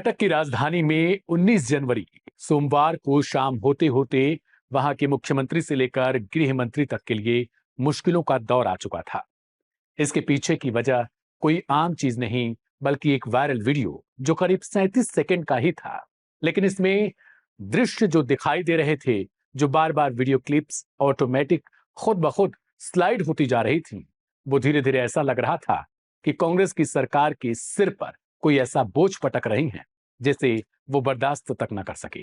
कर्नाटक की राजधानी में 19 जनवरी सोमवार को शाम होते होते वहां के मुख्यमंत्री से लेकर गृह मंत्री तक के लिए मुश्किलों का दौर आ चुका था। इसके पीछे की वजह कोई आम चीज नहीं, बल्कि एक वायरल वीडियो जो करीब 37 सेकंड का ही था। लेकिन इसमें दृश्य जो दिखाई दे रहे थे, जो बार बार वीडियो क्लिप्स ऑटोमेटिक खुद ब खुद स्लाइड होती जा रही थी, वो धीरे धीरे ऐसा लग रहा था कि कांग्रेस की सरकार के सिर पर कोई ऐसा बोझ पटक रही है जिसे वो बर्दाश्त तक न कर सके।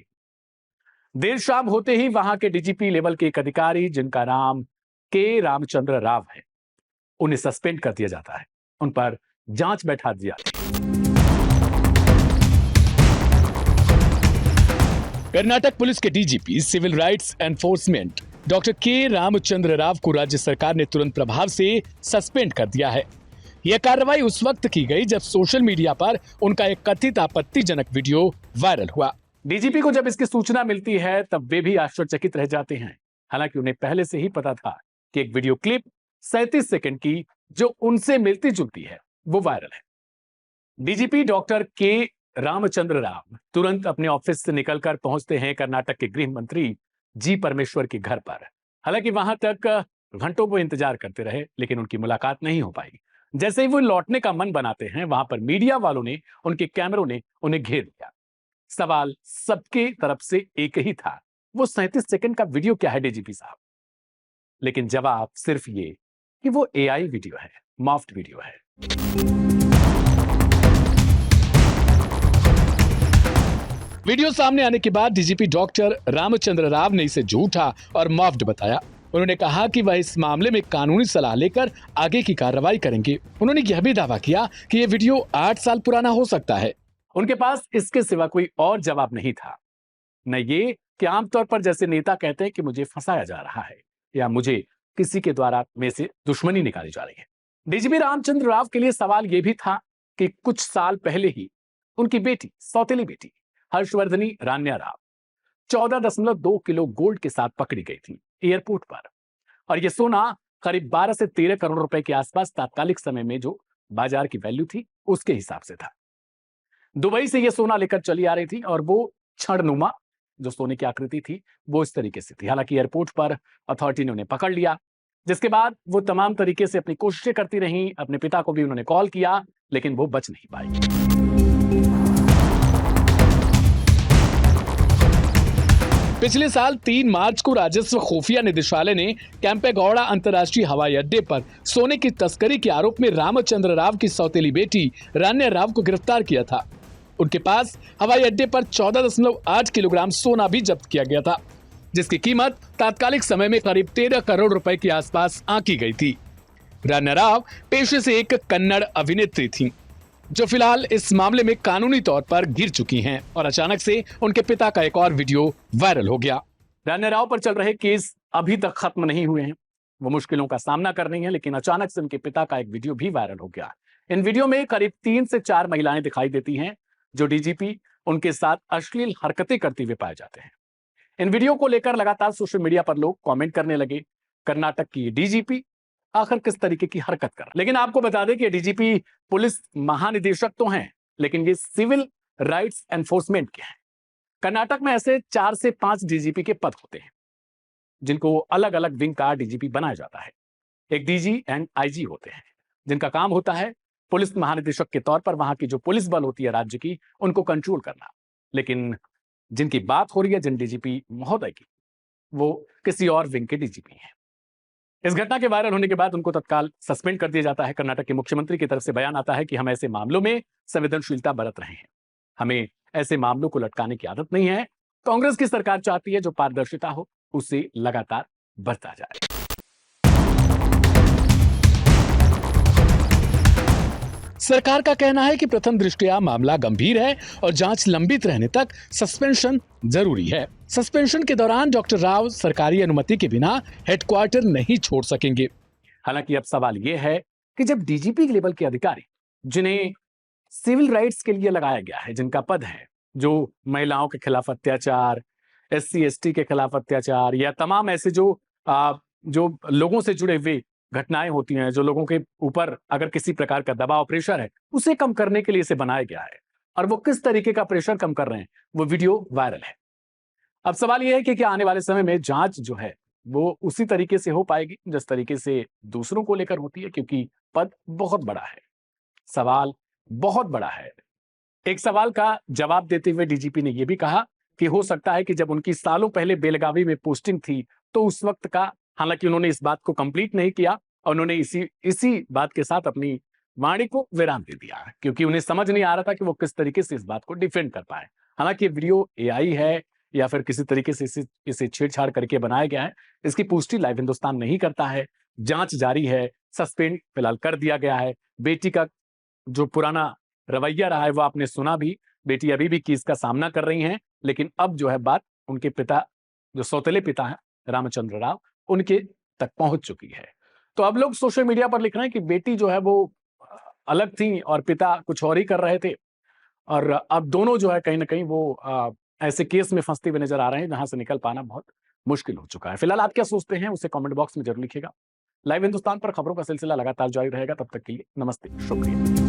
देर शाम होते ही वहां के डीजीपी लेवल के एक अधिकारी, जिनका नाम के रामचंद्र राव है, उन्हें सस्पेंड कर दिया जाता है। उन पर जांच बैठा दी जाती है। कर्नाटक पुलिस के DGP civil rights enforcement doctor K Ramachandra Rao को राज्य सरकार ने तुरंत प्रभाव से सस्पेंड कर दिया है। यह कार्रवाई उस वक्त की गई जब सोशल मीडिया पर उनका एक कथित आपत्तिजनक वीडियो वायरल हुआ। डीजीपी को जब इसकी सूचना मिलती है तब वे भी आश्चर्यचकित रह जाते हैं। हालांकि उन्हें पहले से ही पता था कि एक वीडियो क्लिप 37 सेकंड की जो उनसे मिलती जुलती है वो वायरल है। डीजीपी डॉक्टर के रामचंद्र राव तुरंत अपने ऑफिस से निकलकर पहुंचते हैं कर्नाटक के गृह मंत्री जी परमेश्वर के घर पर। हालांकि वहां तक घंटों वो इंतजार करते रहे, लेकिन उनकी मुलाकात नहीं हो पाई। जैसे ही वो लौटने का मन बनाते हैं, वहां पर मीडिया वालों ने, उनके कैमरों ने उन्हें घेर लिया। सवाल सबके तरफ से एक ही था, वो 37 सेकंड का वीडियो क्या है डीजीपी साहब? लेकिन जवाब सिर्फ ये कि वो एआई वीडियो है, मॉफ्ड वीडियो है। वीडियो सामने आने के बाद डीजीपी डॉक्टर रामचंद्र राव ने इसे झूठा और मॉफ्ड बताया। उन्होंने कहा कि वह इस मामले में कानूनी सलाह लेकर आगे की कार्रवाई करेंगे। उन्होंने यह भी दावा किया कि यह वीडियो 8 साल पुराना हो सकता है। उनके पास इसके सिवा कोई और जवाब नहीं था, न ये कि आमतौर पर जैसे नेता कहते हैं कि मुझे फंसाया जा रहा है या मुझे किसी के द्वारा में से दुश्मनी निकाली जा रही है। डीजीपी रामचंद्र राव के लिए सवाल यह भी था कि कुछ साल पहले ही उनकी बेटी, सौतेली बेटी हर्षवर्धनी रान्या राव 14.2 किलो गोल्ड के साथ पकड़ी गई थी एयरपोर्ट पर, और यह सोना करीब 12 से 13 करोड़ रुपए के आसपास तात्कालिक समय में जो बाजार की वैल्यू थी उसके हिसाब से था। दुबई से यह सोना लेकर चली आ रही थी और वो छड़नुमा जो सोने की आकृति थी वो इस तरीके से थी। हालांकि एयरपोर्ट पर अथॉरिटी ने उन्हें पकड़ लिया, जिसके बाद वो तमाम तरीके से अपनी कोशिशें करती रही। अपने पिता को भी उन्होंने कॉल किया, लेकिन वो बच नहीं पाई। पिछले साल 3 मार्च को राजस्व खुफिया निदेशालय ने कैंपेगौड़ा अंतर्राष्ट्रीय हवाई अड्डे पर सोने की तस्करी के आरोप में रामचंद्र राव की सौतेली बेटी रान्या राव को गिरफ्तार किया था। उनके पास हवाई अड्डे पर 14.8 किलोग्राम सोना भी जब्त किया गया था, जिसकी कीमत तात्कालिक समय में करीब 13 करोड़ रुपए के आसपास आंकी गई थी। रान्या राव पेशे से एक कन्नड़ अभिनेत्री थी, जो फिलहाल इस मामले में कानूनी तौर पर गिर चुकी हैं, और अचानक से उनके पिता का एक और वीडियो वायरल हो गया। रान्या राव पर चल रहे केस अभी तक खत्म नहीं हुए हैं, वो मुश्किलों का सामना कर रही हैं, लेकिन अचानक से उनके पिता का एक वीडियो भी वायरल हो गया। इन वीडियो में करीब 3 से 4 महिलाएं दिखाई देती हैं जो डीजीपी उनके साथ अश्लील हरकतें करते हुए पाए जाते हैं। इन वीडियो को लेकर लगातार सोशल मीडिया पर लोग कमेंट करने लगे, कर्नाटक की डीजीपी आखिर किस तरीके की हरकत कर। लेकिन आपको बता दें कि डीजीपी पुलिस महानिदेशक तो हैं, लेकिन ये सिविल राइट्स एनफोर्समेंट के हैं। कर्नाटक में ऐसे 4 से 5 डीजीपी के पद होते हैं, जिनको अलग अलग विंग का डीजीपी बनाया जाता है। एक डीजी एंड आईजी होते हैं, जिनका काम होता है पुलिस महानिदेशक के तौर पर वहां की जो पुलिस बल होती है राज्य की, उनको कंट्रोल करना। लेकिन जिनकी बात हो रही है, जिन डीजीपी महोदय की, वो किसी और विंग के डीजीपी हैं। इस घटना के वायरल होने के बाद उनको तत्काल सस्पेंड कर दिया जाता है। कर्नाटक के मुख्यमंत्री की तरफ से बयान आता है कि हम ऐसे मामलों में संवेदनशीलता बरत रहे हैं, हमें ऐसे मामलों को लटकाने की आदत नहीं है। कांग्रेस की सरकार चाहती है जो पारदर्शिता हो उसे लगातार बढ़ता जाए। सरकार का कहना है कि प्रथम दृष्टया मामला गंभीर है और जांच लंबित रहने तक सस्पेंशन जरूरी है। सस्पेंशन के दौरान डॉक्टर राव सरकारी अनुमति के बिना हेडक्वार्टर नहीं छोड़ सकेंगे। हालांकि अब सवाल यह है कि जब डीजीपी लेवल के अधिकारी, जिन्हें सिविल राइट्स के लिए लगाया गया है, जिनका पद है, जो महिलाओं के खिलाफ अत्याचार, SC ST के खिलाफ अत्याचार या तमाम ऐसे जो लोगों से जुड़े हुए घटनाएं होती हैं, जो लोगों के ऊपर अगर किसी प्रकार का दबाव, प्रेशर है, उसे कम करने के लिए इसे बनाया गया है। और वो किस तरीके का प्रेशर कम कर रहे हैं, वो वीडियो वायरल है। अब सवाल यह है कि क्या आने वाले समय में जांच जो है वो उसी तरीके से हो पाएगी जिस तरीके से दूसरों को लेकर होती है, क्योंकि पद बहुत बड़ा है, सवाल बहुत बड़ा है। एक सवाल का जवाब देते हुए डीजीपी ने यह भी कहा कि हो सकता है कि जब उनकी सालों पहले बेलगावी में पोस्टिंग थी तो उस वक्त का, हालांकि उन्होंने इस बात को कंप्लीट नहीं किया और उन्होंने इसी बात के साथ अपनी वाणी को विराम दे दिया, क्योंकि उन्हें समझ नहीं आ रहा था कि वो किस तरीके से इस बात को डिफेंड कर पाए। हालांकि ये वीडियो एआई है या फिर किसी तरीके से इसे छेड़छाड़ करके बनाया गया है, इसकी पुष्टि लाइव हिंदुस्तान नहीं करता है। जांच जारी है, सस्पेंड फिलहाल कर दिया गया है। बेटी का जो पुराना रवैया रहा है वो आपने सुना भी, बेटी अभी भी केस का सामना कर रही हैं, लेकिन अब जो है बात उनके पिता, जो सौतेले पिता हैं रामचंद्र राव, उनके तक पहुंच चुकी है। तो अब लोग सोशल मीडिया पर लिख रहे हैं कि बेटी जो है वो अलग थी और पिता कुछ और ही कर रहे थे, और अब दोनों जो है कहीं ना कहीं वो ऐसे केस में फंसते हुए नजर आ रहे हैं जहां से निकल पाना बहुत मुश्किल हो चुका है। फिलहाल आप क्या सोचते हैं उसे कमेंट बॉक्स में जरूर लिखिएगा। लाइव हिंदुस्तान पर खबरों का सिलसिला लगातार जारी रहेगा, तब तक के लिए नमस्ते, शुक्रिया।